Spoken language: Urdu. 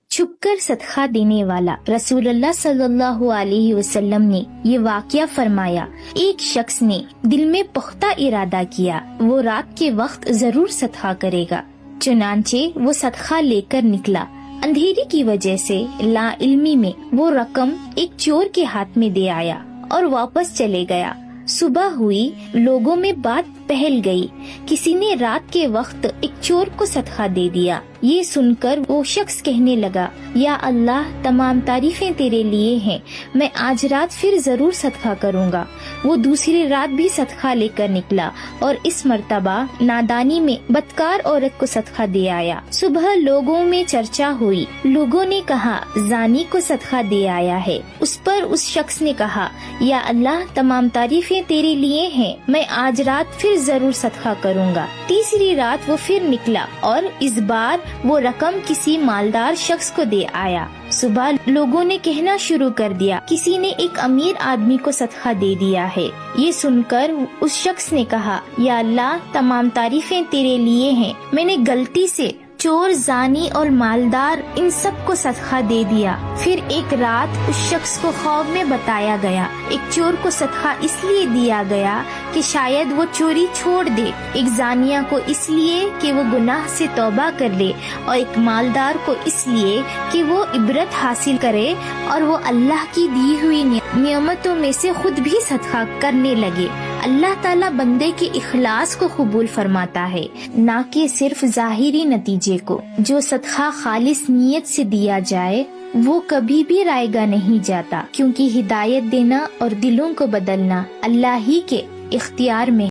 چھپ کر صدقہ دینے والا رسول اللہ صلی اللہ علیہ وسلم نے یہ واقعہ فرمایا، ایک شخص نے دل میں پختہ ارادہ کیا وہ رات کے وقت ضرور صدقہ کرے گا، چنانچہ وہ صدقہ لے کر نکلا۔ اندھیری کی وجہ سے لا علمی میں وہ رقم ایک چور کے ہاتھ میں دے آیا اور واپس چلے گیا۔ صبح ہوئی، لوگوں میں بات پھیل گئی، کسی نے رات کے وقت ایک چور کو صدقہ دے دیا۔ یہ سن کر وہ شخص کہنے لگا، یا اللہ تمام تعریفیں تیرے لیے ہیں، میں آج رات پھر ضرور صدقہ کروں گا۔ وہ دوسری رات بھی صدقہ لے کر نکلا اور اس مرتبہ نادانی میں بدکار عورت کو صدقہ دے آیا۔ صبح لوگوں میں چرچا ہوئی، لوگوں نے کہا زانی کو صدقہ دے آیا ہے۔ اس پر اس شخص نے کہا، یا اللہ تمام تعریفیں تیرے لیے ہیں، میں آج رات پھر ضرور صدقہ کروں گا۔ تیسری رات وہ پھر نکلا اور اس بار وہ رقم کسی مالدار شخص کو دے آیا۔ صبح لوگوں نے کہنا شروع کر دیا، کسی نے ایک امیر آدمی کو صدقہ دے دیا ہے۔ یہ سن کر اس شخص نے کہا، یا اللہ تمام تعریفیں تیرے لیے ہیں، میں نے غلطی سے چور، زانی اور مالدار ان سب کو صدقہ دے دیا۔ پھر ایک رات اس شخص کو خواب میں بتایا گیا، ایک چور کو صدقہ اس لیے دیا گیا کہ شاید وہ چوری چھوڑ دے، ایک زانیہ کو اس لیے کہ وہ گناہ سے توبہ کر لے، اور ایک مالدار کو اس لیے کہ وہ عبرت حاصل کرے اور وہ اللہ کی دی ہوئی نعمتوں میں سے خود بھی صدقہ کرنے لگے۔ اللہ تعالیٰ بندے کے اخلاص کو قبول فرماتا ہے، نہ کہ صرف ظاہری نتیجے کو۔ جو صدقہ خالص نیت سے دیا جائے وہ کبھی بھی رائے گا نہیں جاتا، کیونکہ ہدایت دینا اور دلوں کو بدلنا اللہ ہی کے اختیار میں